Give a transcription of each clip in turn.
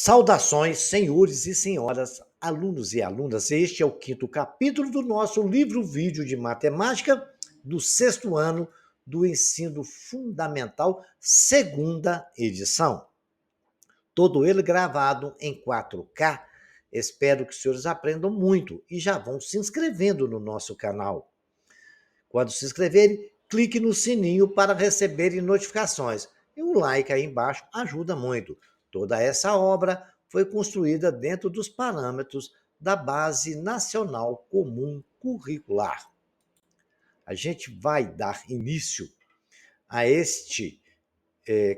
Saudações, senhores e senhoras, alunos e alunas. Este é o quinto capítulo do nosso livro-vídeo de matemática do sexto ano do ensino fundamental, segunda edição. Todo ele gravado em 4K. Espero que os senhores aprendam muito e já vão se inscrevendo no nosso canal. Quando se inscreverem, clique no sininho para receberem notificações. E um like aí embaixo ajuda muito. Toda essa obra foi construída dentro dos parâmetros da Base Nacional Comum Curricular. A gente vai dar início a este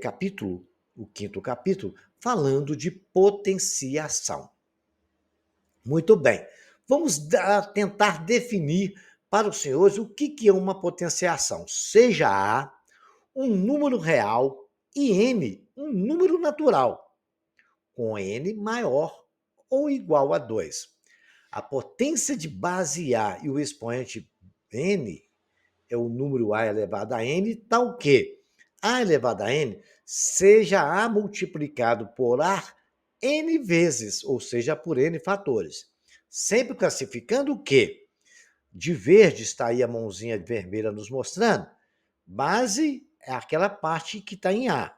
capítulo, o quinto capítulo, falando de potenciação. Muito bem, vamos tentar definir para os senhores o que é uma potenciação. Seja A um número real e N um número natural, com N maior ou igual a 2. A potência de base A e o expoente N é o número A elevado a N, tal que A elevado a N seja A multiplicado por A N vezes, ou seja, por N fatores. Sempre classificando o quê? De verde está aí a mãozinha vermelha nos mostrando. Base é aquela parte que está em A.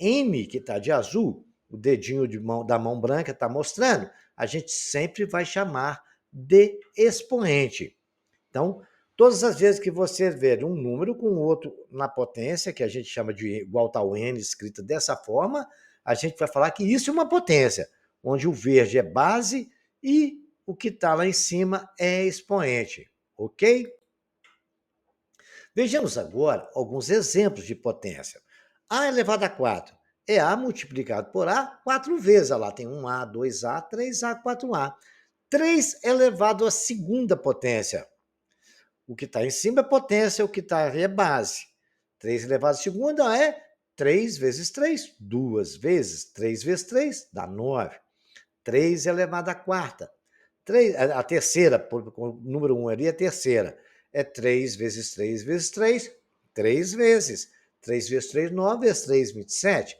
N, que está de azul, o dedinho da mão branca está mostrando, a gente sempre vai chamar de expoente. Então, todas as vezes que você ver um número com outro na potência, que a gente chama de igual ao N, escrita dessa forma, a gente vai falar que isso é uma potência, onde o verde é base e o que está lá em cima é expoente, ok? Vejamos agora alguns exemplos de potência. A elevado a 4 é A multiplicado por A 4 vezes. Lá tem 1A, 2A, 3A, 4A. 3 elevado à segunda potência. O que está em cima é potência, o que está aí é base. 3 elevado à segunda é 3 vezes 3, 2 vezes. 3 vezes 3 dá 9. 3 elevado à quarta. A terceira, o número 1 ali é a terceira. É 3 vezes 3 vezes 3, 3 vezes. 3 vezes 3, 9 vezes 3, 27.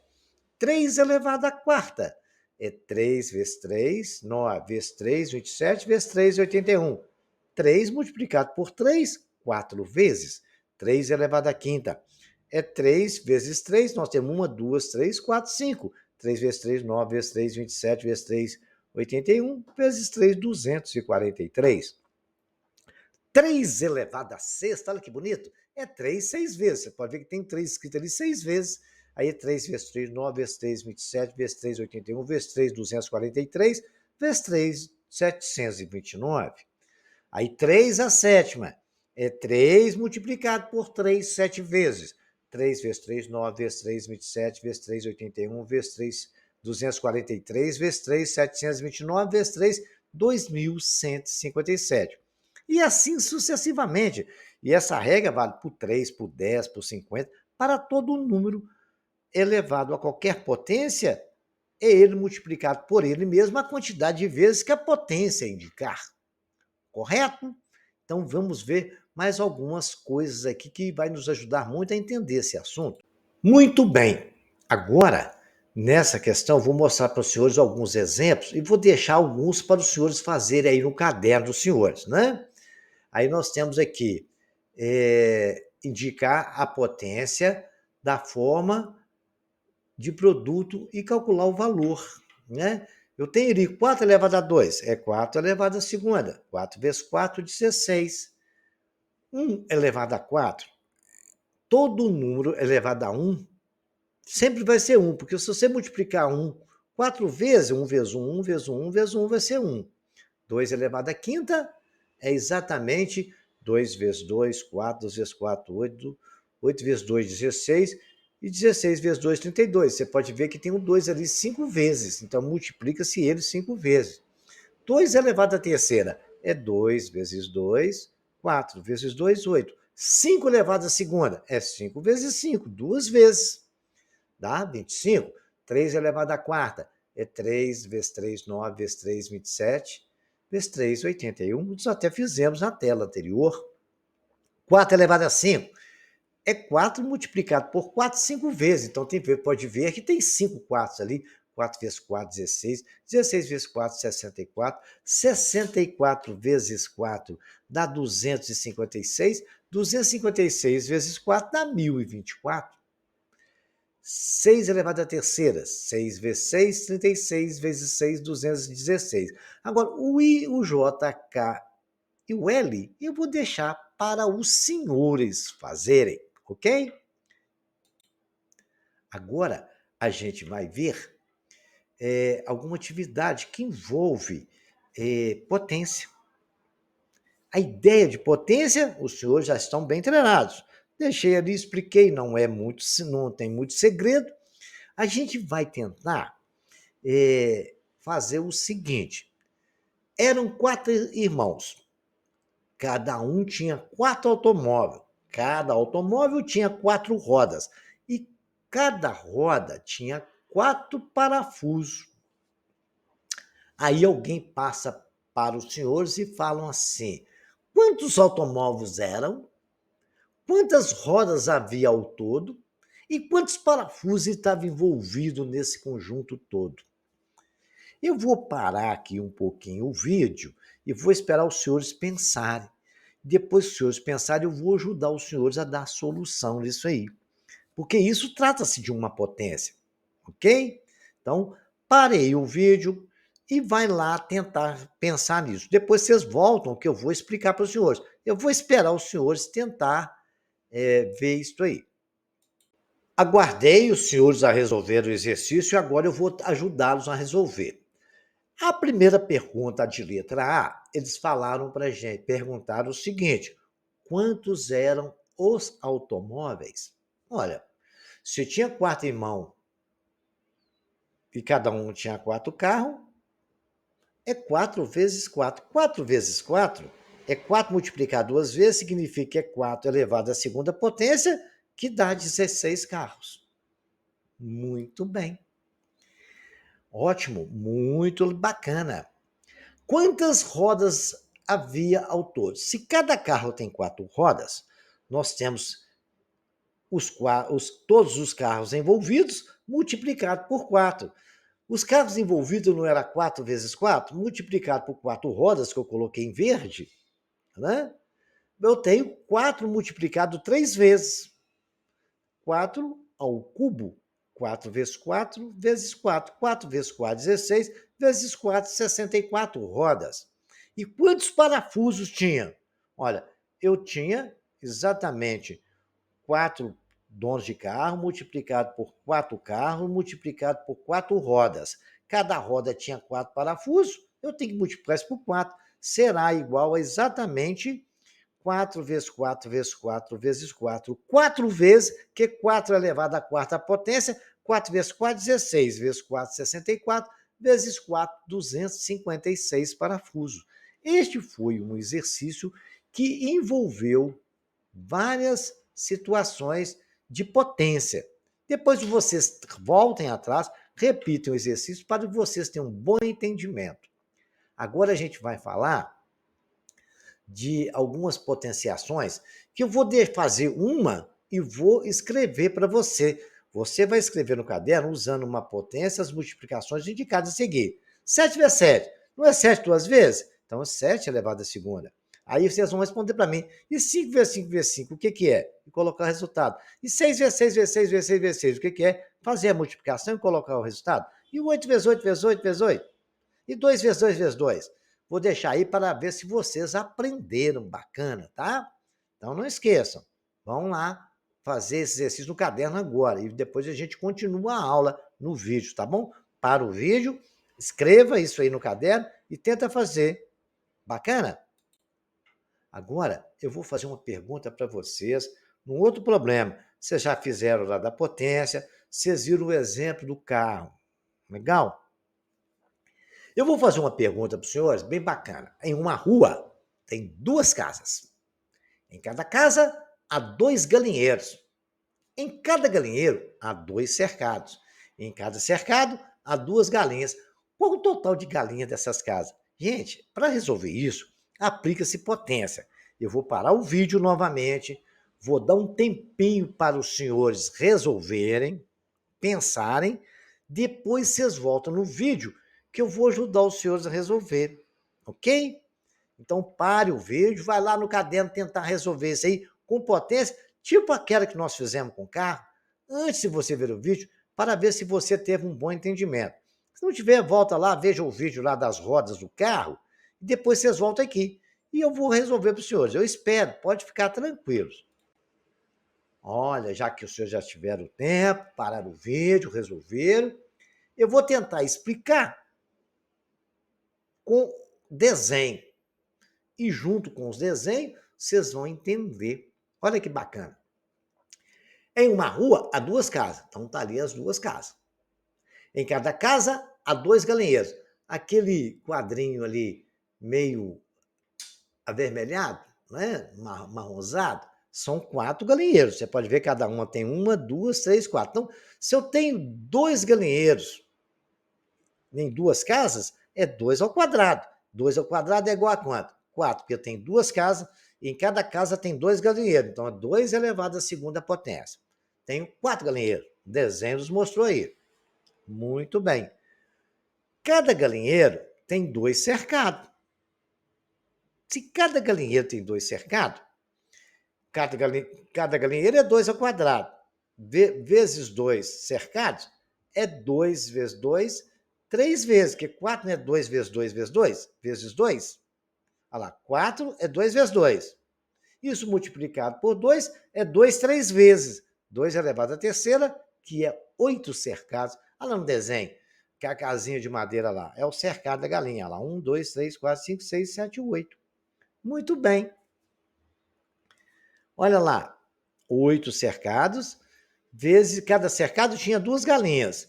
3 elevado à quarta. É 3 vezes 3, 9 vezes 3, 27 vezes 3, 81. 3 multiplicado por 3, 4 vezes. 3 elevado à quinta. É 3 vezes 3, nós temos 1, 2, 3, 4, 5. 3 vezes 3, 9 vezes 3, 27 vezes 3, 81, vezes 3, 243. 3 elevado à sexta, olha que bonito, é 3 6 vezes. Você pode ver que tem 3 escrito ali 6 vezes. Aí é 3 vezes 3, 9 vezes 3, 27, vezes 3, 81, vezes 3, 243, vezes 3, 729. Aí 3 a sétima é 3 multiplicado por 3, 7 vezes. 3 vezes 3, 9 vezes 3, 27, vezes 3, 81, vezes 3, 243, vezes 3, 729, vezes 3, 2.157. E assim sucessivamente. E essa regra vale por 3, por 10, por 50, para todo número elevado a qualquer potência, é ele multiplicado por ele mesmo a quantidade de vezes que a potência indicar. Correto? Então vamos ver mais algumas coisas aqui que vai nos ajudar muito a entender esse assunto. Muito bem. Agora, nessa questão, vou mostrar para os senhores alguns exemplos e vou deixar alguns para os senhores fazerem aí no caderno dos senhores, né? Aí nós temos aqui indicar a potência da forma de produto e calcular o valor, né? Eu tenho ali 4 elevado a 2, é 4 elevado a segunda. 4 vezes 4, 16. 1 elevado a 4, todo número elevado a 1 sempre vai ser 1, porque se você multiplicar 1 4 vezes, 1 vezes 1, 1 vezes 1, 1 vezes 1 vai ser 1. 2 elevado a quinta é exatamente 2 vezes 2, 4, 2 vezes 4, 8, 8 vezes 2, 16, e 16 vezes 2, 32. Você pode ver que tem um 2 ali 5 vezes, então multiplica-se ele 5 vezes. 2 elevado à terceira é 2 vezes 2, 4 vezes 2, 8. 5 elevado à segunda é 5 vezes 5, 2 vezes. Dá 25. 3 elevado à quarta é 3 vezes 3, 9 vezes 3, 27. Vezes 3, 81. Nós até fizemos na tela anterior. 4 elevado a 5 é 4 multiplicado por 4, 5 vezes. Então, pode ver que tem 5 quartos ali. 4 vezes 4, 16. 16 vezes 4, 64. 64 vezes 4 dá 256. 256 vezes 4 dá 1024. 6 elevado à terceira. 6 vezes 6, 36 vezes 6, 216. Agora, o I, o J, K e o L eu vou deixar para os senhores fazerem, ok? Agora, a gente vai ver alguma atividade que envolve potência. A ideia de potência, os senhores já estão bem treinados. Deixei ali, expliquei, não tem muito segredo. A gente vai tentar fazer o seguinte: eram 4 irmãos, cada um tinha 4 automóveis, cada automóvel tinha 4 rodas e cada roda tinha 4 parafusos. Aí alguém passa para os senhores e falam assim: quantos automóveis eram? Quantas rodas havia ao todo? E quantos parafusos estavam envolvidos nesse conjunto todo? Eu vou parar aqui um pouquinho o vídeo e vou esperar os senhores pensarem. Depois que os senhores pensarem, eu vou ajudar os senhores a dar a solução disso aí. Porque isso trata-se de uma potência, ok? Então, parei o vídeo e vai lá tentar pensar nisso. Depois vocês voltam que eu vou explicar para os senhores. Eu vou esperar os senhores tentar ver isso aí. Aguardei os senhores a resolver o exercício e agora eu vou ajudá-los a resolver. A primeira pergunta de letra A, eles falaram para a gente, perguntaram o seguinte: quantos eram os automóveis? Olha, se tinha 4 irmãos e cada um tinha 4 carros, é 4 vezes 4. 4 vezes 4 é 4 multiplicado 2 vezes, significa que é 4 elevado à segunda potência, que dá 16 carros. Muito bem. Ótimo, muito bacana. Quantas rodas havia ao todo? Se cada carro tem 4 rodas, nós temos todos os carros envolvidos multiplicado por 4. Os carros envolvidos não era 4 vezes 4? Multiplicado por 4 rodas, que eu coloquei em verde, né? Eu tenho 4 multiplicado 3 vezes. 4 ao cubo. 4 vezes 4 vezes 4. 4 vezes 4, 16. Vezes 4, 64 rodas. E quantos parafusos tinha? Olha, eu tinha exatamente 4 donos de carro multiplicado por 4 carros multiplicado por 4 rodas. Cada roda tinha 4 parafusos, eu tenho que multiplicar isso por 4. Será igual a exatamente 4 vezes 4 vezes 4 vezes 4. 4 vezes, que 4 elevado à quarta potência, 4 vezes 4, 16, vezes 4, 64, vezes 4, 256 parafusos. Este foi um exercício que envolveu várias situações de potência. Depois vocês voltem atrás, repitam o exercício para que vocês tenham um bom entendimento. Agora a gente vai falar de algumas potenciações que eu vou fazer uma e vou escrever para você. Você vai escrever no caderno usando uma potência, as multiplicações indicadas a seguir. 7 vezes 7, não é 7 duas vezes? Então, 7 elevado à segunda. Aí vocês vão responder para mim. E 5 vezes 5 vezes 5, o que, que é? E colocar o resultado. E 6 vezes 6 vezes 6 vezes 6 vezes 6, o que, que é? Fazer a multiplicação e colocar o resultado. E 8 vezes 8 vezes 8 vezes 8. E 2 vezes 2 vezes 2. Vou deixar aí para ver se vocês aprenderam bacana, tá? Então não esqueçam. Vão lá fazer esse exercício no caderno agora e depois a gente continua a aula no vídeo, tá bom? Para o vídeo, escreva isso aí no caderno e tenta fazer. Bacana? Agora eu vou fazer uma pergunta para vocês num outro problema. Vocês já fizeram lá da potência, vocês viram o exemplo do carro. Legal? Eu vou fazer uma pergunta para os senhores, bem bacana. Em uma rua, tem 2 casas. Em cada casa, há 2 galinheiros. Em cada galinheiro, há 2 cercados. Em cada cercado, há 2 galinhas. Qual o total de galinhas dessas casas? Gente, para resolver isso, aplica-se potência. Eu vou parar o vídeo novamente, vou dar um tempinho para os senhores resolverem, pensarem. Depois vocês voltam no vídeo que eu vou ajudar os senhores a resolver, ok? Então pare o vídeo, vai lá no caderno tentar resolver isso aí com potência, tipo aquela que nós fizemos com o carro, antes de você ver o vídeo, para ver se você teve um bom entendimento. Se não tiver, volta lá, veja o vídeo lá das rodas do carro, e depois vocês voltam aqui. E eu vou resolver para os senhores. Eu espero, pode ficar tranquilos. Olha, já que os senhores já tiveram tempo, pararam o vídeo, resolveram, eu vou tentar explicar com desenho. E junto com os desenhos, vocês vão entender. Olha que bacana. Em uma rua, há duas casas. Então, tá ali as duas casas. Em cada casa, há dois galinheiros. Aquele quadrinho ali, meio avermelhado, né? Marronzado, são 4 galinheiros. Você pode ver, cada uma tem 1, 2, 3, 4. Então, se eu tenho 2 galinheiros em 2 casas, é 2 ao quadrado. 2 ao quadrado é igual a quanto? 4, porque eu tenho 2 casas, e em cada casa tem 2 galinheiros. Então, é 2 elevado à segunda potência. Tenho 4 galinheiros. O desenho nos mostrou aí. Muito bem. Cada galinheiro tem 2 cercados. Se cada galinheiro tem 2 cercados, cada galinheiro é 2 ao quadrado. Vezes 2 cercados é 2 vezes 2, 3 vezes, porque 4 não é 2 vezes 2 vezes 2, vezes 2. Olha lá, 4 é 2 vezes 2. Isso multiplicado por 2 é 2 3 vezes. 2 elevado à terceira, que é 8 cercados. Olha lá no desenho, que é a casinha de madeira lá. É o cercado da galinha. Olha lá, 1, 2, 3, 4, 5, 6, 7, 8. Muito bem. Olha lá, 8 cercados, vezes cada cercado tinha 2 galinhas.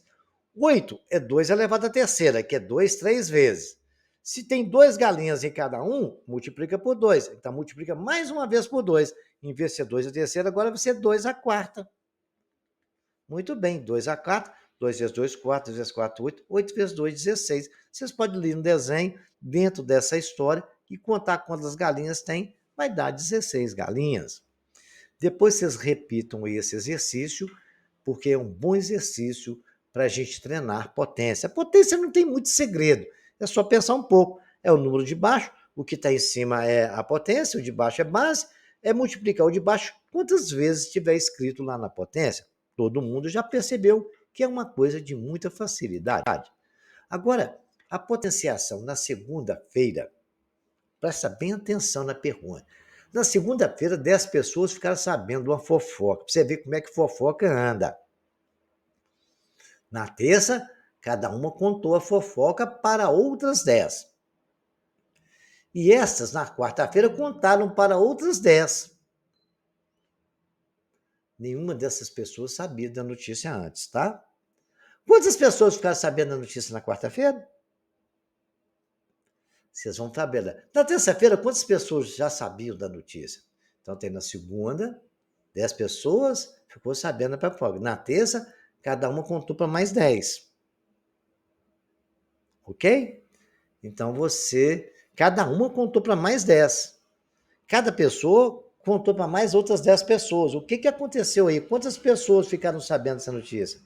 8 é 2 elevado à terceira, que é 2 3 vezes. Se tem 2 galinhas em cada um, multiplica por 2. Então, multiplica mais uma vez por 2. Em vez de ser 2 a terceira, agora vai ser 2 a quarta. Muito bem, 2 a 4, 2 vezes 2, 4, 2 vezes 4, 8, 8 vezes 2, 16. Vocês podem ler no desenho, dentro dessa história, e contar quantas galinhas tem, vai dar 16 galinhas. Depois vocês repitam esse exercício, porque é um bom exercício para a gente treinar potência. A potência não tem muito segredo, é só pensar um pouco. É o número de baixo, o que está em cima é a potência, o de baixo é base, é multiplicar o de baixo quantas vezes estiver escrito lá na potência. Todo mundo já percebeu que é uma coisa de muita facilidade. Agora, a potenciação na segunda-feira, presta bem atenção na pergunta. Na segunda-feira, 10 pessoas ficaram sabendo de uma fofoca. Pra você ver como é que fofoca anda. Na terça, cada uma contou a fofoca para outras 10. E estas, na quarta-feira, contaram para outras 10. Nenhuma dessas pessoas sabia da notícia antes, tá? Quantas pessoas ficaram sabendo da notícia na quarta-feira? Vocês vão saber. Na terça-feira, quantas pessoas já sabiam da notícia? Então, tem na segunda, 10 pessoas ficou sabendo da fofoca. Na terça, cada uma contou para mais 10. Ok? Então, cada uma contou para mais 10. Cada pessoa contou para mais outras 10 pessoas. O que aconteceu aí? Quantas pessoas ficaram sabendo dessa notícia?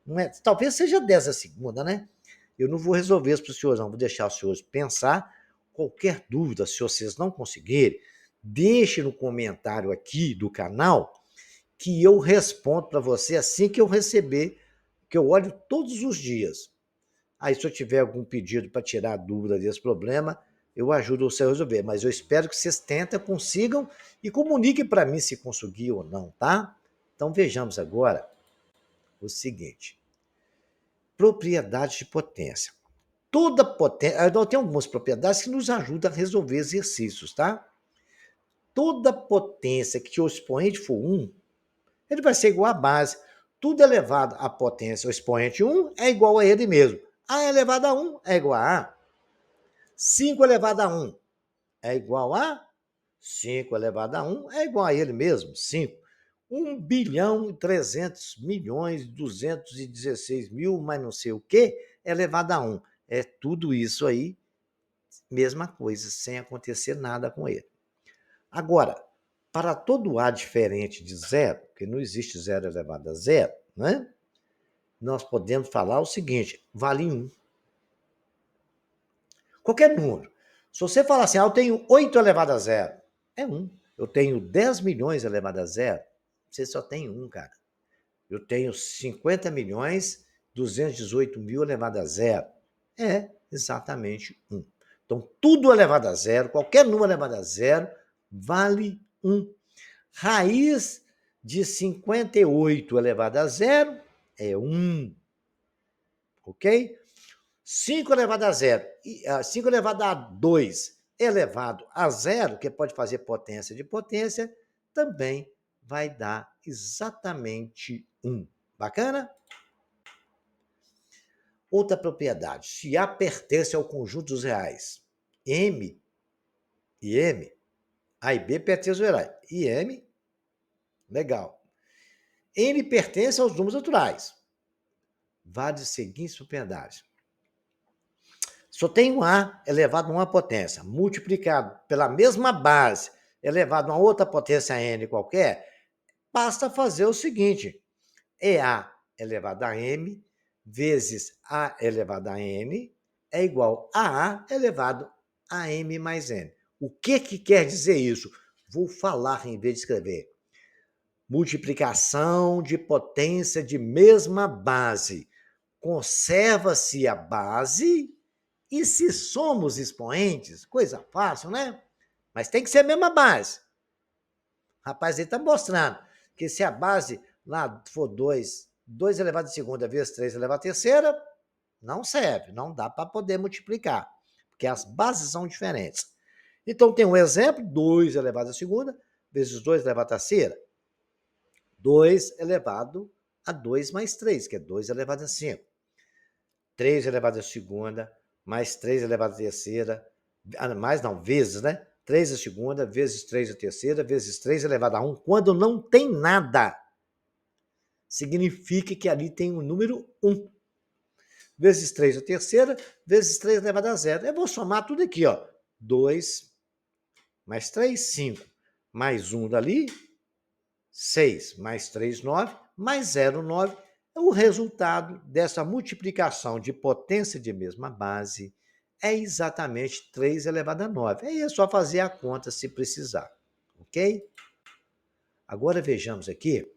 Não é? Talvez seja 10 a segunda, né? Eu não vou resolver isso para os senhores, não. Vou deixar os senhores pensar. Qualquer dúvida, se vocês não conseguirem, deixe no comentário aqui do canal que eu respondo para você assim que eu receber, que eu olho todos os dias. Aí, se eu tiver algum pedido para tirar a dúvida desse problema, eu ajudo você a resolver. Mas eu espero que vocês tentem, consigam e comuniquem para mim se conseguir ou não, tá? Então, vejamos agora o seguinte. Propriedades de potência. Toda potência, tem algumas propriedades que nos ajudam a resolver exercícios, tá? Toda potência que o expoente for 1, ele vai ser igual à base. Tudo elevado à potência, o expoente 1 é igual a ele mesmo. A elevado a 1 é igual a A. 5 elevado a 1 é igual a 5 elevado a 1 é igual a ele mesmo, 5. 1 bilhão e 300 milhões, 216 mil, mas não sei o que, elevado a 1. É tudo isso aí, mesma coisa, sem acontecer nada com ele. Agora, para todo A diferente de zero, porque não existe zero elevado a zero, né? nós podemos falar o seguinte, vale 1. Qualquer número. Se você falar assim, eu tenho 8 elevado a zero, é 1. Eu tenho 10 milhões elevado a zero, você só tem 1, cara. Eu tenho 50 milhões, 218 mil elevado a zero. É exatamente 1. Então, tudo elevado a zero, qualquer número elevado a zero, vale 1. Raiz de 58 elevado a zero é 1. Ok? 5 elevado a zero, 5 elevado a 2 elevado a zero, que pode fazer potência de potência, também vai dar exatamente 1. Bacana? Outra propriedade, se A pertence ao conjunto dos reais, M e M, A e B pertencem aos reais, e M, legal. N pertence aos números naturais. Vale as seguintes propriedades. Só tem um A elevado a uma potência, multiplicado pela mesma base, elevado a uma outra potência N qualquer, basta fazer o seguinte, A elevado a M vezes A elevado a N é igual a elevado a M mais N. O que quer dizer isso? Vou falar em vez de escrever. Multiplicação de potência de mesma base. Conserva-se a base e se somos expoentes, coisa fácil, né? Mas tem que ser a mesma base. Rapaz, ele está mostrando que se a base lá for 2 elevado a segunda vezes 3 elevado a terceira, não serve, não dá para poder multiplicar, porque as bases são diferentes. Então, tem um exemplo, 2 elevado a segunda vezes 2 elevado a terceira. 2 elevado a 2 mais 3, que é 2 elevado a 5. 3 elevado a segunda, mais 3 elevado a terceira, mais não, vezes, né? 3 a segunda, vezes 3 a terceira, vezes 3 elevado a 1, quando não tem nada. Significa que ali tem o número 1. Vezes 3 a terceira, vezes 3 elevado a zero. Eu vou somar tudo aqui, ó. 2 mais 3, 5. Mais 1 dali, 6. Mais 3, 9. Mais 0, 9. O resultado dessa multiplicação de potência de mesma base é exatamente 3 elevado a 9. Aí é só fazer a conta se precisar, ok? Agora vejamos aqui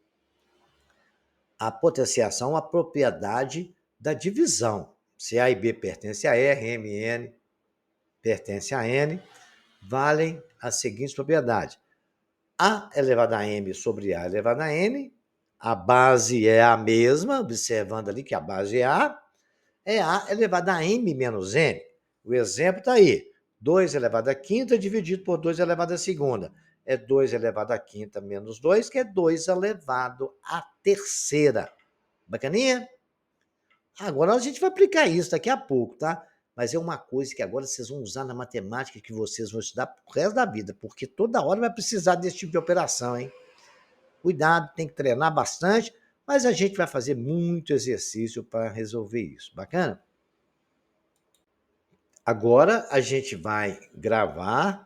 a potenciação, a propriedade da divisão. Se A e B pertencem a R, M e N pertence a N, valem as seguintes propriedades. A elevado a M sobre A elevado a N, a base é a mesma, observando ali que a base é A elevado a M menos N. O exemplo está aí. 2 elevado a quinta dividido por 2 elevado a segunda. É 2 elevado a quinta menos 2, que é 2 elevado a terceira. Bacaninha? Agora a gente vai aplicar isso daqui a pouco, tá? Mas é uma coisa que agora vocês vão usar na matemática que vocês vão estudar pro resto da vida, porque toda hora vai precisar desse tipo de operação, hein? Cuidado, tem que treinar bastante, mas a gente vai fazer muito exercício para resolver isso. Bacana? Agora a gente vai gravar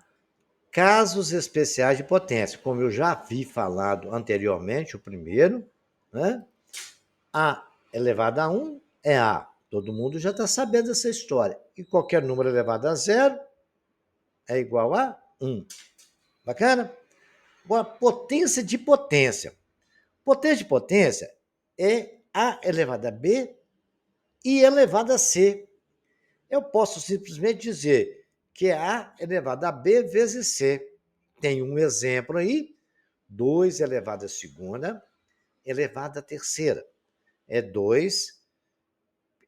casos especiais de potência, como eu já vi falado anteriormente, o primeiro, né? A elevado a 1 é A. Todo mundo já está sabendo dessa história. E qualquer número elevado a zero é igual a 1. Bacana? Agora, potência de potência. Potência de potência é A elevado a B e elevado a C. Eu posso simplesmente dizer que é A elevado a B vezes C. Tem um exemplo aí, 2 elevado a segunda elevado a terceira. É 2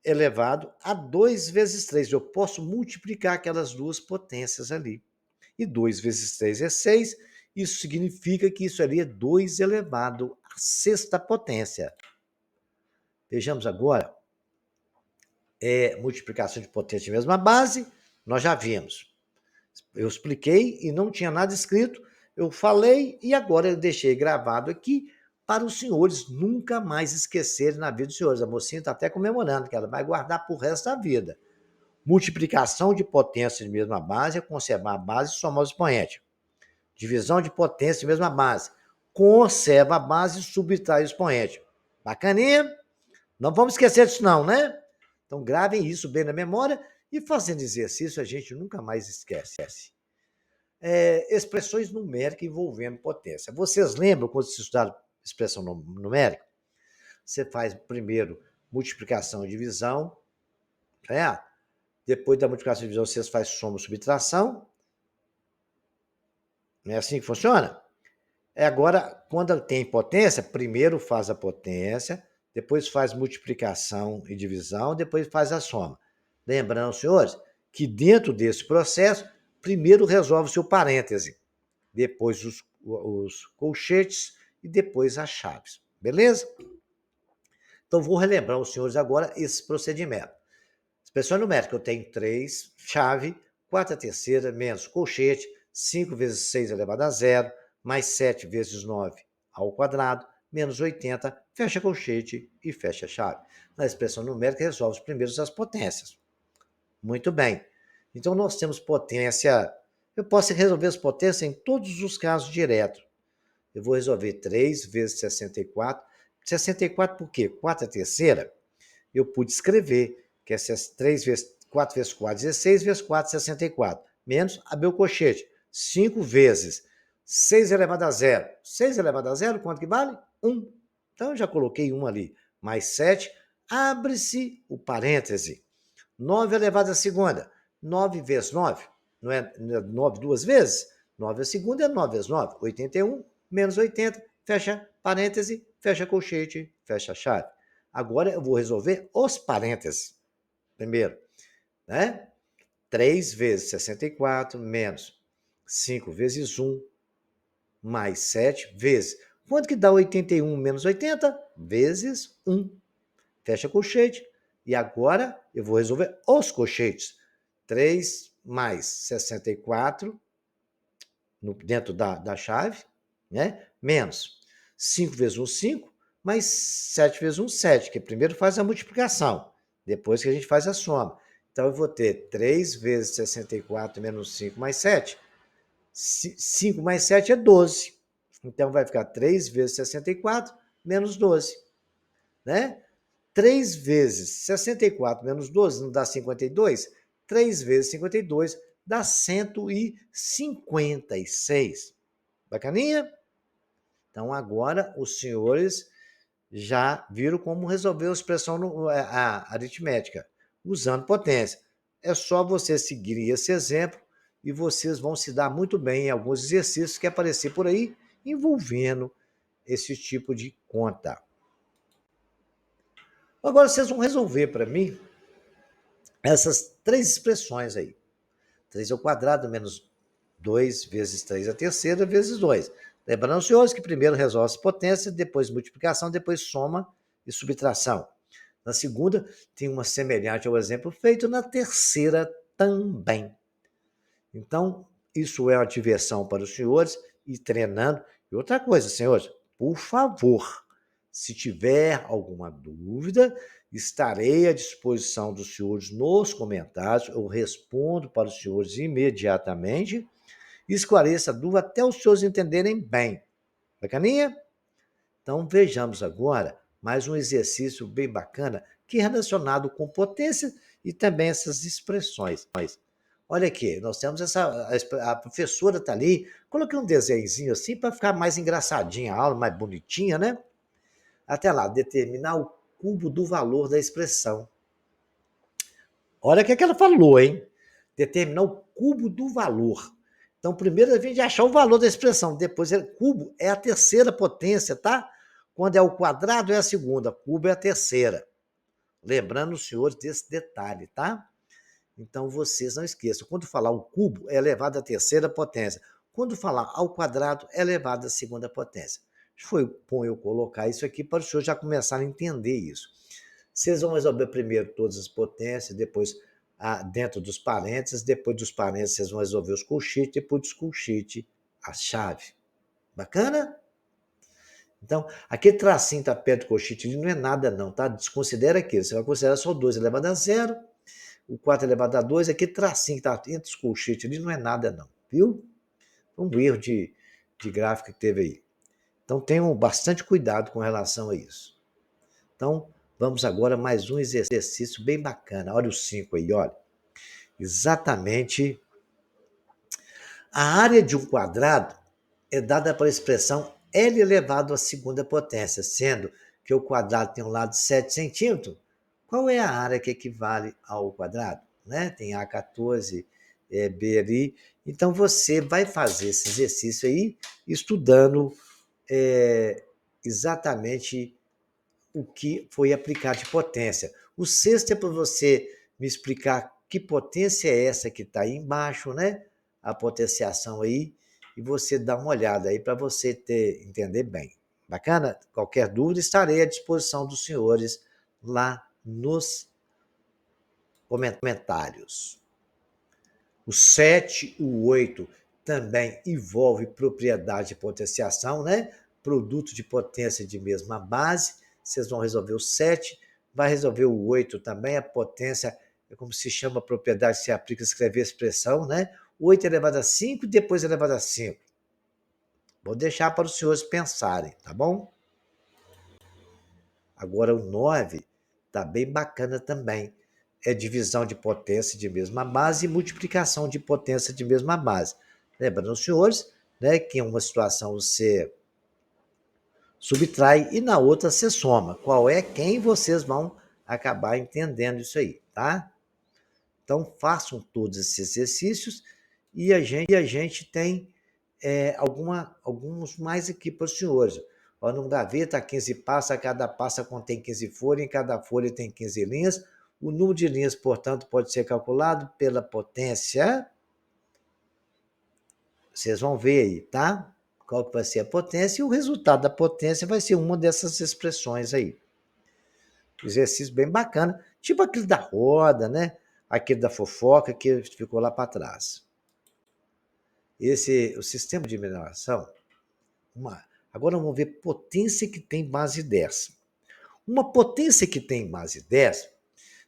elevado a 2 vezes 3. Eu posso multiplicar aquelas duas potências ali. E 2 vezes 3 é 6. Isso significa que isso ali é 2 elevado à sexta potência. Vejamos agora. Multiplicação de potência de mesma base, nós já vimos. Eu expliquei e não tinha nada escrito. Eu falei e agora eu deixei gravado aqui para os senhores nunca mais esquecerem na vida dos senhores. A mocinha está até comemorando, que ela vai guardar para o resto da vida. Multiplicação de potência de mesma base é conservar a base e somar os expoentes. Divisão de potência de mesma base. Conserva a base e subtrai o expoente. Bacaninha? Não vamos esquecer disso não, né? Então gravem isso bem na memória e fazendo exercício a gente nunca mais esquece. Expressões numéricas envolvendo potência. Vocês lembram quando se estudaram expressão numérica? Você faz primeiro multiplicação e divisão, né? Depois da multiplicação e divisão, vocês fazem soma e subtração. Não é assim que funciona? Agora, quando tem potência, primeiro faz a potência, depois faz multiplicação e divisão, depois faz a soma. Lembrando, senhores, que dentro desse processo, primeiro resolve-se o parêntese, depois os colchetes e depois as chaves. Beleza? Então, vou relembrar aos senhores agora esse procedimento. Expressão numérica, eu tenho 3, chave, 4 a terceira, menos colchete, 5 vezes 6 elevado a zero, mais 7 vezes 9 ao quadrado, menos 80, fecha colchete e fecha a chave. Na expressão numérica, resolve os primeiros as potências. Muito bem. Então, nós temos potência. Eu posso resolver as potências em todos os casos direto. Eu vou resolver 3 vezes 64. 64 por quê? 4 a terceira, eu pude escrever, que é 3 vezes 4 vezes 4, 16 vezes 4, 64. Menos abrir o colchete. 5 vezes 6 elevado a zero. 6 elevado a zero, quanto que vale? 1. Então, eu já coloquei 1 ali. Mais 7, abre-se o parêntese. 9 elevado à segunda. 9 vezes 9. Não é 9 duas vezes? 9 a segunda é 9 vezes 9. 81 menos 80. Fecha parêntese, fecha colchete, fecha a chave. Agora eu vou resolver os parênteses. Primeiro, né? 3 vezes 64 menos 5 vezes 1 mais 7 vezes. Quanto que dá 81 menos 80? Vezes 1. Fecha colchete. E agora eu vou resolver os colchetes. 3 mais 64 dentro da chave, né? Menos 5 vezes 1, 5, mais 7 vezes 1, 7, que primeiro faz a multiplicação, depois que a gente faz a soma. Então, eu vou ter 3 vezes 64 menos 5 mais 7. 5 mais 7 é 12. Então, vai ficar 3 vezes 64 menos 12. Né? 3 vezes 64 menos 12 não dá 52? 3 vezes 52 dá 156. Bacaninha? Então, agora os senhores já viram como resolver a expressão a aritmética, usando potência. É só vocês seguirem esse exemplo e vocês vão se dar muito bem em alguns exercícios que aparecer por aí envolvendo esse tipo de conta. Agora vocês vão resolver para mim essas três expressões aí. 3 ao quadrado menos 2 vezes 3 à terceira vezes 2. Lembrando, senhores, que primeiro resolve as potências, depois multiplicação, depois soma e subtração. Na segunda, tem uma semelhante ao exemplo feito, na terceira também. Então, isso é uma diversão para os senhores e treinando. E outra coisa, senhores, por favor, se tiver alguma dúvida, estarei à disposição dos senhores nos comentários, eu respondo para os senhores imediatamente e esclareça a dúvida até os senhores entenderem bem. Bacaninha? Então, vejamos agora mais um exercício bem bacana que é relacionado com potência e também essas expressões. Olha aqui, nós temos a professora está ali, coloquei um desenhozinho assim para ficar mais engraçadinha a aula, mais bonitinha, né? Até lá, determinar o cubo do valor da expressão. Olha o que ela falou, hein? Determinar o cubo do valor. Então, primeiro a gente achar o valor da expressão, depois cubo é a terceira potência, tá? Quando é o quadrado é a segunda, cubo é a terceira. Lembrando os senhores desse detalhe, tá? Então, vocês não esqueçam, quando falar o cubo, é elevado à terceira potência. Quando falar ao quadrado, é elevado à segunda potência. Foi bom eu colocar isso aqui para os senhores já começarem a entender isso. Vocês vão resolver primeiro todas as potências, depois dentro dos parênteses, depois dos parênteses vocês vão resolver os colchetes, depois dos colchetes a chave. Bacana? Então, aquele tracinho que está perto do colchete ali não é nada não, tá? Desconsidera aquilo, você vai considerar só 2 elevado a zero, o 4 elevado a 2, aquele tracinho que está entre os colchetes ali não é nada não, viu? Um erro de gráfico que teve aí. Então, tenham bastante cuidado com relação a isso. Então, Vamos agora a mais um exercício bem bacana. Olha o 5 aí, olha. Exatamente. A área de um quadrado é dada pela expressão L elevado à segunda potência, sendo que o quadrado tem um lado de 7 centímetros. Qual é a área que equivale ao quadrado? Né? Tem A14, B ali. Então, você vai fazer esse exercício aí, estudando exatamente o que foi aplicado de potência. O sexto é para você me explicar que potência é essa que está aí embaixo, né? A potenciação aí, e você dá uma olhada aí para você entender bem. Bacana? Qualquer dúvida, estarei à disposição dos senhores lá nos comentários. O 7, o 8 também envolve propriedade de potenciação, né? Produto de potência de mesma base. Vocês vão resolver o 7, vai resolver o 8 também, a potência, é como se chama a propriedade que se aplica a escrever a expressão, né? 8 elevado a 5 e depois elevado a 5. Vou deixar para os senhores pensarem, tá bom? Agora o 9 está bem bacana também. É divisão de potência de mesma base e multiplicação de potência de mesma base. Lembrando, senhores, né, que em uma situação você subtrai e na outra você soma. Qual é quem vocês vão acabar entendendo isso aí, tá? Então, façam todos esses exercícios e a gente tem alguns mais aqui para os senhores. Ó, no gaveta, 15 passos, cada passo contém 15 folhas, em cada folha tem 15 linhas. O número de linhas, portanto, pode ser calculado pela potência. Vocês vão ver aí, tá? Qual que vai ser a potência, e o resultado da potência vai ser uma dessas expressões aí. Exercício bem bacana, tipo aquele da roda, né? Aquele da fofoca que ficou lá para trás. O sistema de mineração, agora vamos ver potência que tem base 10. Uma potência que tem base 10,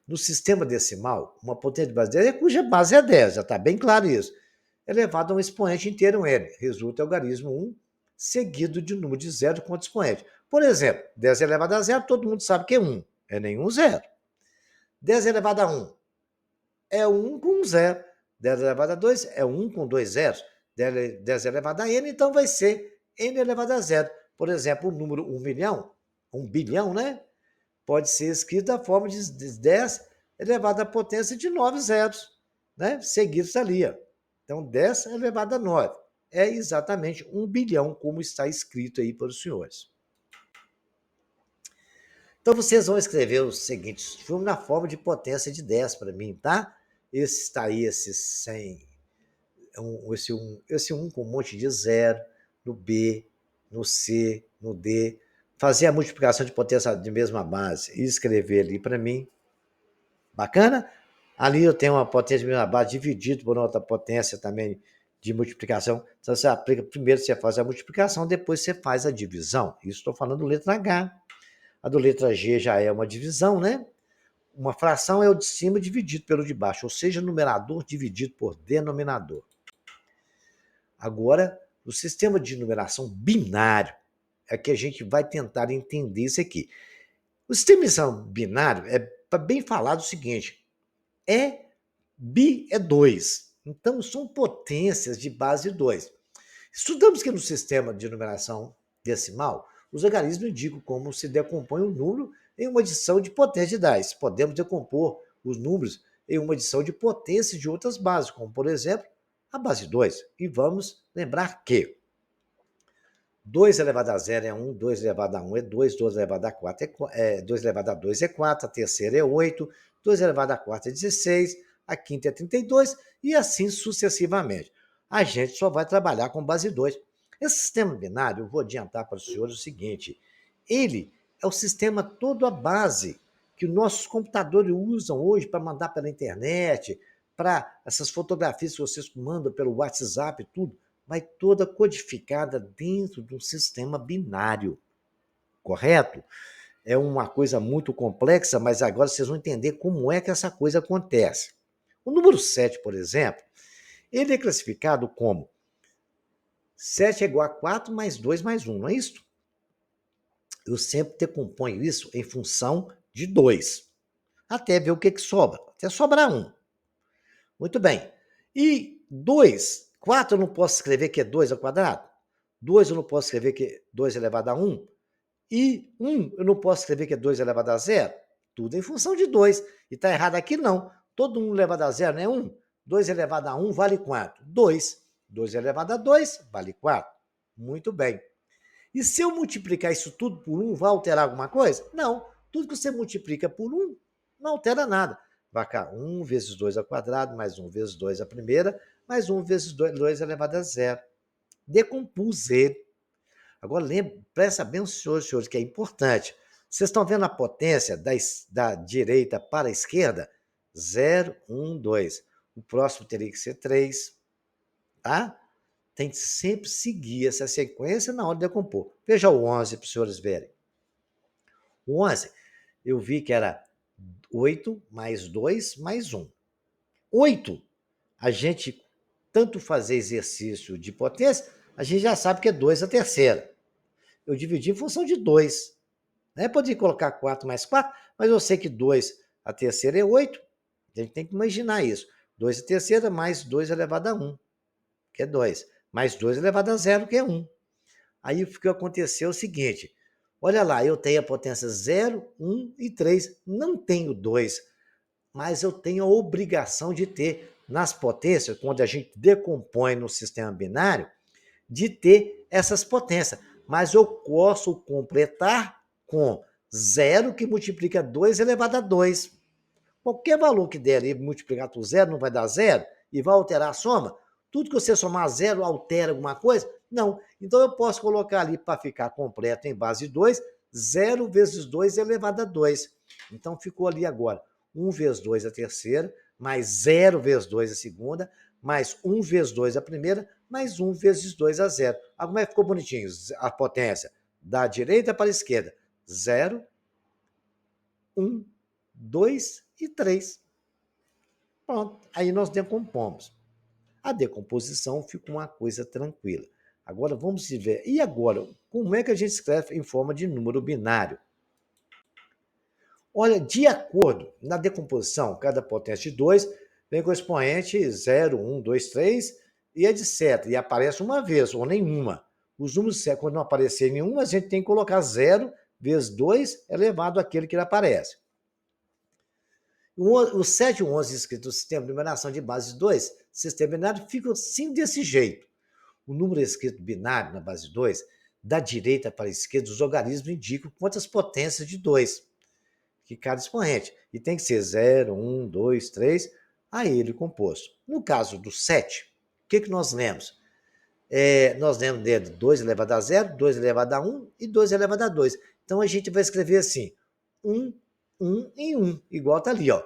no sistema decimal, uma potência de base 10 é cuja base é 10, já está bem claro isso. Elevado a um expoente inteiro n. Resulta algarismo 1, seguido de um número de zero com outro expoente. Por exemplo, 10 elevado a zero, todo mundo sabe que é 1. É nenhum zero. 10 elevado a 1 é 1 com 1 zero. 10 elevado a 2 é 1 com 2 zeros. 10 elevado a n, então vai ser n elevado a zero. Por exemplo, o número 1 milhão, 1 bilhão, né? Pode ser escrito da forma de 10 elevado à potência de 9 zeros, né? Seguidos ali. Ó. Então, 10 elevado a 9 é exatamente 1 bilhão, como está escrito aí para os senhores. Então, vocês vão escrever os seguintes filmes na forma de potência de 10 para mim, tá? Esse está aí, esse 100, esse 1 com um monte de zero, no B, no C, no D. Fazer a multiplicação de potência de mesma base e escrever ali para mim. Bacana? Ali eu tenho uma potência de mesma base dividido por outra potência também de multiplicação. Então, você aplica, primeiro você faz a multiplicação, depois você faz a divisão. Isso estou falando letra H. A do letra G já é uma divisão, né? Uma fração é o de cima dividido pelo de baixo, ou seja, numerador dividido por denominador. Agora, no sistema de numeração binário, é que a gente vai tentar entender isso aqui. O sistema de numeração binário é bem falado o seguinte, bi é 2. Então, são potências de base 2. Estudamos que no sistema de numeração decimal, os algarismos indicam como se decompõe um número em uma adição de potência de 10. Podemos decompor os números em uma adição de potência de outras bases, como, por exemplo, a base 2. E vamos lembrar que 2 elevado a 0 é 1, 2 elevado a 1 é 2, 2 elevado a 4 2 elevado a 2 é 4, a terceira é 8, 2 elevado a 4 é 16, a quinta é 32 e assim sucessivamente. A gente só vai trabalhar com base 2. Esse sistema binário, eu vou adiantar para os senhores o seguinte, ele é o sistema todo a base que os nossos computadores usam hoje para mandar pela internet, para essas fotografias que vocês mandam pelo WhatsApp e tudo, vai toda codificada dentro de um sistema binário, correto? É uma coisa muito complexa, mas agora vocês vão entender como é que essa coisa acontece. O número 7, por exemplo, ele é classificado como 7 é igual a 4 mais 2 mais 1, não é isso? Eu sempre decomponho isso em função de 2, até ver o que sobra, até sobrar 1. Muito bem. E 2, 4 eu não posso escrever que é 2 ao quadrado? 2 eu não posso escrever que é 2 elevado a 1? E 1 eu não posso escrever que é 2 elevado a 0? Tudo em função de 2. E está errado aqui não. Todo 1 elevado a 0 não é 1? 2 elevado a 1 vale quanto? 2. 2 elevado a 2 vale 4. Muito bem. E se eu multiplicar isso tudo por 1, vai alterar alguma coisa? Não. Tudo que você multiplica por 1 não altera nada. Vai ficar 1 vezes 2 ao quadrado, mais 1 vezes 2 a primeira, mais 1 vezes 2 elevado a 0. Decompus ele. Agora, presta bem, senhores, que é importante. Vocês estão vendo a potência da direita para a esquerda? 0, 1, 2. O próximo teria que ser 3, tá? Tem que sempre seguir essa sequência na hora de decompor. Veja o 11 para os senhores verem. O 11, eu vi que era 8 mais 2 mais 1. 8, a gente, tanto fazer exercício de potência, a gente já sabe que é 2 a terceira. Eu dividi em função de 2. Né? Poderia colocar 4 mais 4, mas eu sei que 2 a terceira é 8. A gente tem que imaginar isso. 2 a terceira mais 2 elevado a 1, que é 2. Mais 2 elevado a 0, que é 1. Aí o que aconteceu é o seguinte. Olha lá, eu tenho a potência 0, 1 e 3. Não tenho 2, mas eu tenho a obrigação de ter nas potências, quando a gente decompõe no sistema binário, de ter essas potências. Mas eu posso completar com 0, que multiplica 2 elevado a 2. Qualquer valor que der ali multiplicado por 0 não vai dar 0 e vai alterar a soma? Tudo que você somar 0 altera alguma coisa? Não. Então eu posso colocar ali para ficar completo em base 2, 0 vezes 2 elevado a 2. Então ficou ali agora 1 vezes 2 a terceira, mais 0 vezes 2 a segunda, mais 1 vezes 2 a primeira, mais 1 vezes 2 a 0. Ah, como é que ficou bonitinho a potência? Da direita para a esquerda. 0, 1, 2 e 3. Pronto, aí nós decompomos. A decomposição fica uma coisa tranquila. Agora vamos ver. E agora, como é que a gente escreve em forma de número binário? Olha, de acordo na decomposição, cada potência de 2 vem com o expoente 0, 1, 2, 3 e etc. E aparece uma vez ou nenhuma. Os números, quando não aparecer nenhuma, a gente tem que colocar 0 vezes 2 elevado àquele que aparece. O 7 e o 11 escrito no sistema de numeração de base 2, sistema binário, ficam assim desse jeito. O número escrito binário na base 2, da direita para a esquerda, os logaritmos indicam quantas potências de 2 que cada expoente. E tem que ser 0, 1, 2, 3, a ele composto. No caso do 7, o que nós lemos? Nós lemos dele 2 elevado a 0, 2 elevado a 1 e 2 elevado a 2. Então a gente vai escrever assim, 1, 1 e 1, igual está ali, ó.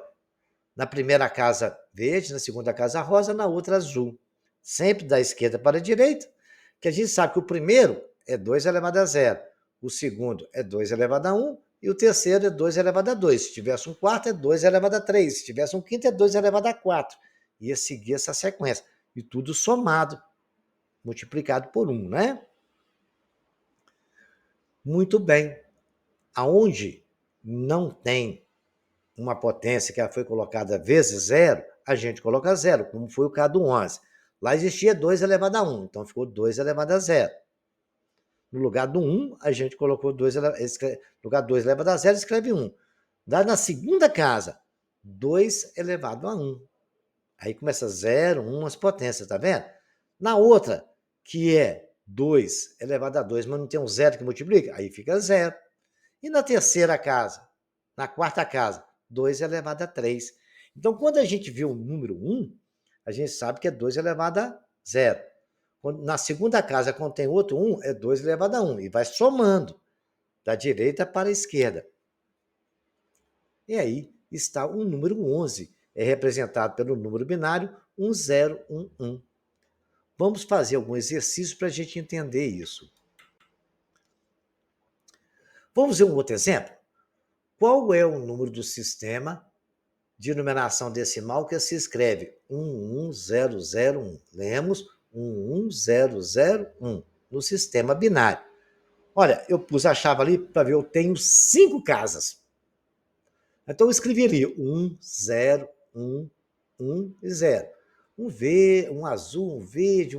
Na primeira casa verde, na segunda casa rosa, na outra azul. Sempre da esquerda para a direita, que a gente sabe que o primeiro é 2 elevado a 0, o segundo é 2 elevado a 1 e o terceiro é 2 elevado a 2. Se tivesse um quarto, é 2 elevado a 3. Se tivesse um quinto, é 2 elevado a 4. Ia seguir essa sequência. E tudo somado, multiplicado por 1, né? Muito bem. Aonde não tem uma potência que ela foi colocada vezes 0, a gente coloca 0, como foi o caso do 11. Lá existia 2 elevado a 1, então ficou 2 elevado a 0. No lugar do 1, a gente colocou 2 elevado a 0. No lugar 2 elevado a 0, escreve 1. Lá na segunda casa, 2 elevado a 1. Aí começa 0, 1, as potências, tá vendo? Na outra, que é 2 elevado a 2, mas não tem um 0 que multiplica, aí fica 0. E na terceira casa, na quarta casa, 2 elevado a 3. Então, quando a gente vê o número 1, a gente sabe que é 2 elevado a 0. Na segunda casa, quando tem outro 1, é 2 elevado a 1. E vai somando, da direita para a esquerda. E aí está o número 11. É representado pelo número binário 1011. Vamos fazer algum exercício para a gente entender isso. Vamos ver um outro exemplo? Qual é o número do sistema de numeração decimal que se escreve 11001? Lemos 11001 no sistema binário. Olha, eu pus a chave ali para ver, eu tenho 5 casas. Então eu escrevi ali 1, 0, 1, 1 e 0. Um verde, um azul, um verde,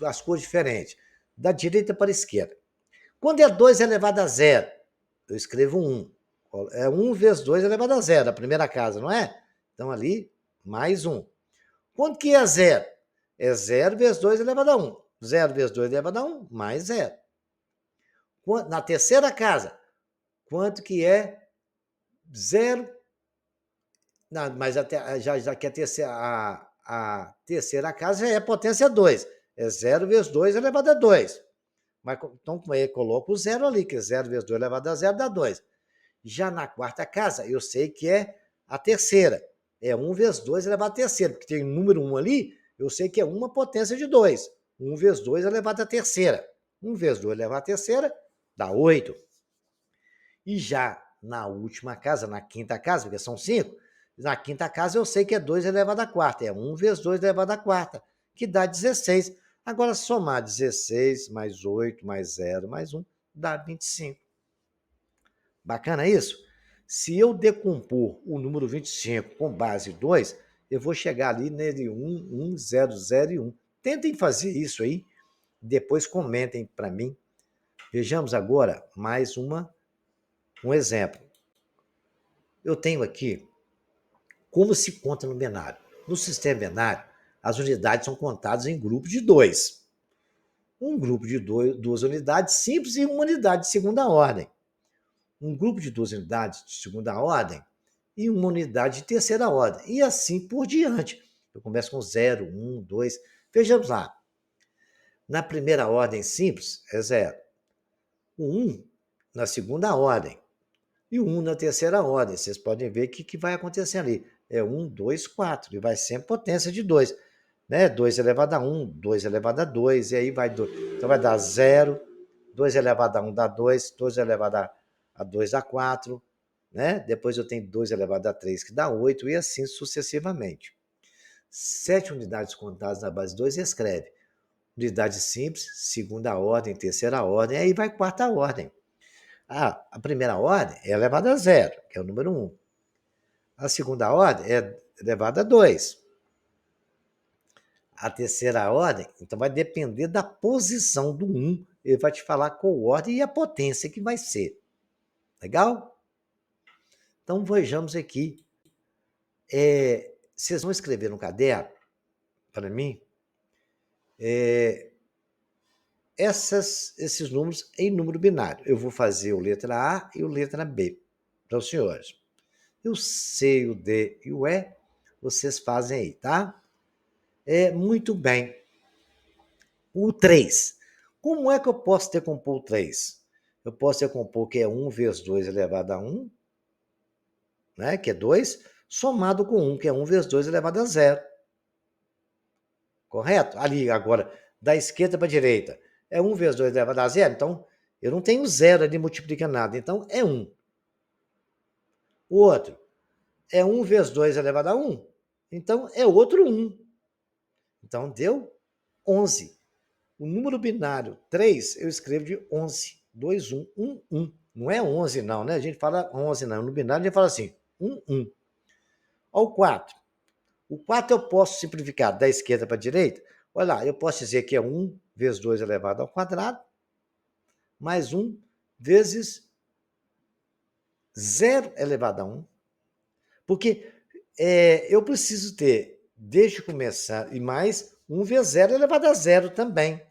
as cores diferentes, da direita para a esquerda. Quando é 2 elevado a zero, eu escrevo 1. É 1 vezes 2 elevado a zero, a primeira casa, não é? Então ali, mais 1. Quanto que é zero? É 0 vezes 2 elevado a 1. 0 vezes 2 elevado a 1, mais 0. Na terceira casa, quanto que é 0? Não, mas já que a terceira casa já é potência 2. É 0 vezes 2 elevado a 2. Mas, então, eu coloco o 0 ali, que é 0 vezes 2 elevado a 0 dá 2. Já na quarta casa, eu sei que é a terceira. É 1 vezes 2 elevado a terceira, porque tem o número 1 ali, eu sei que é uma potência de 2. 1 vezes 2 elevado a terceira. 1 vezes 2 elevado a terceira dá 8. E já na última casa, na quinta casa, porque são 5, na quinta casa eu sei que é 2 elevado a quarta. É 1 vezes 2 elevado a quarta, que dá 16. Agora, somar 16 mais 8 mais 0 mais 1 dá 25. Bacana isso? Se eu decompor o número 25 com base 2, eu vou chegar ali nele 1, 1, 0, 0 e 1. Tentem fazer isso aí, depois comentem para mim. Vejamos agora mais um exemplo. Eu tenho aqui como se conta no binário. No sistema binário, as unidades são contadas em grupos de 2. Um grupo de duas unidades simples e uma unidade de segunda ordem. Um grupo de 2 unidades de segunda ordem e uma unidade de terceira ordem. E assim por diante. Eu começo com 0, 1, 2. Vejamos lá. Na primeira ordem simples é 0. O 1 na segunda ordem. E o 1 na terceira ordem. Vocês podem ver o que vai acontecer ali. É 1, 2, 4. E vai sempre potência de 2. Né? 2 elevado a 1, 2 elevado a 2. E aí vai 2. Então vai dar 0. 2 elevado a 1 dá 2. 2 elevado a 2 dá 4. Né? Depois eu tenho 2 elevado a 3, que dá 8. E assim sucessivamente. 7 unidades contadas na base 2 escreve. Unidade simples, segunda ordem, terceira ordem. Aí vai quarta ordem. A primeira ordem é elevada a 0, que é o número 1. A segunda ordem é elevada a 2. A terceira ordem, então, vai depender da posição do 1. Ele vai te falar qual ordem e a potência que vai ser. Legal? Então, vejamos aqui. Vocês vão escrever no caderno, para mim, esses números em número binário. Eu vou fazer o letra A e o letra B para os senhores. E o C, o D e o E, vocês fazem aí, tá? Muito bem. O 3. Como é que eu posso decompor o 3? Eu posso decompor que é 1 vezes 2 elevado a 1, né, que é 2, somado com 1, que é 1 vezes 2 elevado a 0. Correto? Ali, agora, da esquerda para a direita. É 1 vezes 2 elevado a 0, então eu não tenho 0 ali multiplicando nada, então é 1. O outro é 1 vezes 2 elevado a 1, então é outro 1. Então deu 11. O número binário 3 eu escrevo de 11. 2, 1, 1, 1. Não é 11 não, né? A gente fala 11 não. No binário a gente fala assim, 1, 1. Olha o 4. O 4 eu posso simplificar da esquerda para a direita. Olha lá, eu posso dizer que é 1 vezes 2 elevado ao quadrado, mais 1 vezes 0 elevado a 1. Porque eu preciso ter, desde começar, e mais 1 vezes 0 elevado a 0 também.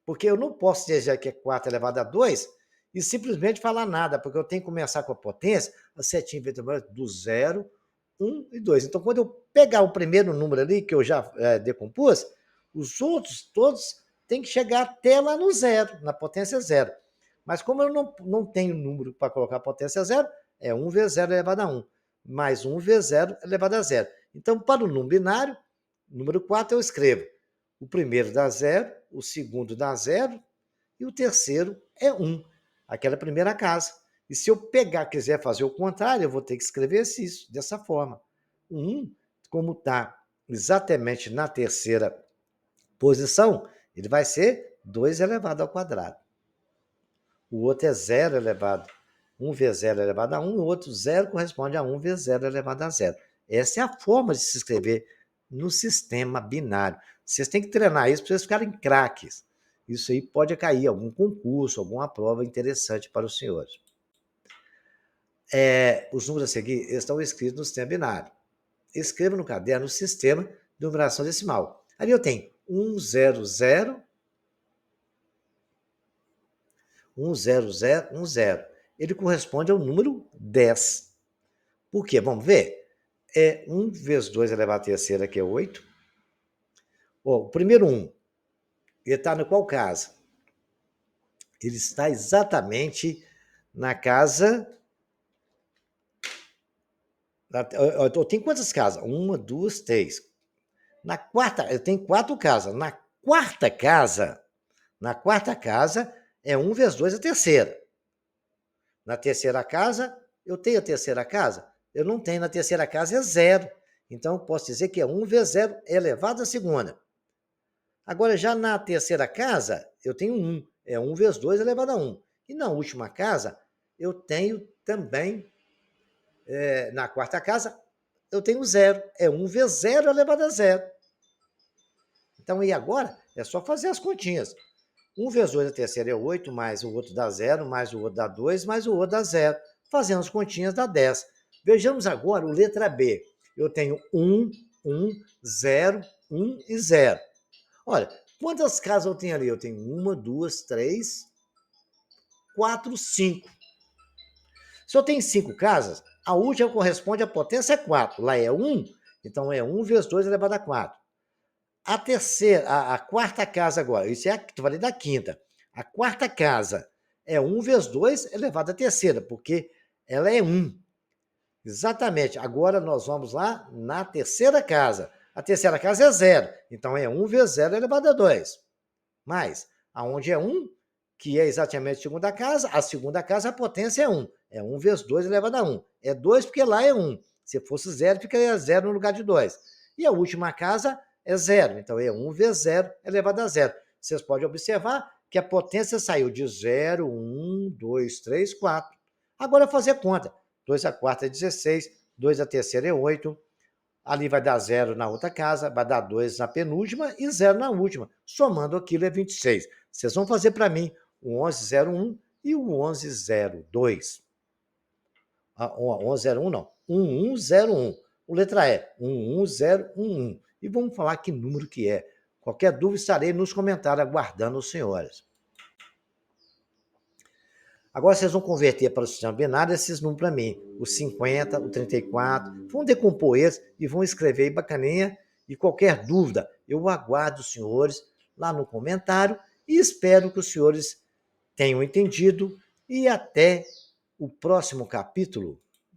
Porque eu não posso dizer que é 4 elevado a 2 e simplesmente falar nada, porque eu tenho que começar com a potência, a setinha do 0, 1 e 2. Então, quando eu pegar o primeiro número ali, que eu já decompus, os outros todos têm que chegar até lá no 0, na potência 0. Mas como eu não tenho número para colocar a potência 0, é 1 vezes 0 elevado a 1, mais 1 vezes 0 elevado a 0. Então, para o número binário, número 4, eu escrevo o primeiro dá 0, o segundo dá 0 e o terceiro é 1, aquela primeira casa. E se eu quiser fazer o contrário, eu vou ter que escrever isso, dessa forma. O 1, como está exatamente na terceira posição, ele vai ser 2 elevado ao quadrado. O outro é 0 elevado 1 vezes 0 elevado a 1, e o outro 0 corresponde a 1 vezes 0 elevado a 0. Essa é a forma de se escrever no sistema binário. Vocês têm que treinar isso para vocês ficarem craques. Isso aí pode cair algum concurso, alguma prova interessante para os senhores. Os números a seguir estão escritos no sistema binário. Escreva no caderno o sistema de numeração decimal. Ali eu tenho 100, 100, 10. Ele corresponde ao número 10. Por quê? Vamos ver? 1 vezes 2 elevado à terceira, que é 8. O primeiro 1, ele está na qual casa? Ele está exatamente na casa... Eu tenho quantas casas? 1, 2, 3. Na quarta, eu tenho 4 casas. Na quarta casa é 1 vezes 2 a terceira. Na terceira casa, eu tenho a terceira casa? Eu não tenho. Na terceira casa é 0. Então, eu posso dizer que é 1 vezes 0 elevado à segunda. Agora, já na terceira casa, eu tenho 1. É 1 vezes 2 elevado a 1. E na última casa, eu tenho também, na quarta casa, eu tenho 0. É 1 vezes 0 elevado a 0. Então, e agora? É só fazer as continhas. 1 vezes 2 a terceira é 8, mais o outro dá 0, mais o outro dá 2, mais o outro dá 0. Fazendo as continhas dá 10. Vejamos agora o letra B. Eu tenho 1, 0, 1 e 0. Olha, quantas casas eu tenho ali? Eu tenho 1, 2, 3, 4, 5. Se eu tenho 5 casas, a última corresponde à potência 4. Lá é 1, então é 1 vezes 2 elevado a 4. A terceira, a quarta casa agora, isso é a vale da quinta. A quarta casa é 1 vezes 2 elevado à terceira, porque ela é 1. Exatamente. Agora nós vamos lá na terceira casa. A terceira casa é 0, então é 1 vezes 0 elevado a 2. Mas, aonde é 1, que é exatamente a segunda casa a potência é 1. É 1 vezes 2 elevado a 1. É 2 porque lá é 1. Se fosse 0, ficaria 0 no lugar de 2. E a última casa é 0. Então, é 1 vezes 0 elevado a 0. Vocês podem observar que a potência saiu de 0, 1, 2, 3, 4. Agora, fazer conta. 2 a quarta é 16, 2 a terceira é 8. Ali vai dar 0 na outra casa, vai dar 2 na penúltima e 0 na última. Somando aquilo é 26. Vocês vão fazer para mim o 1101 e o 1102. 1101 não, 1101. O letra E, 11011. E vamos falar que número que é. Qualquer dúvida, estarei nos comentários aguardando os senhores. Agora vocês vão converter para o sistema binário esses números para mim. O 50, o 34. Vão decompor eles e vão escrever aí bacaninha. E qualquer dúvida, eu aguardo os senhores lá no comentário e espero que os senhores tenham entendido. E até o próximo capítulo.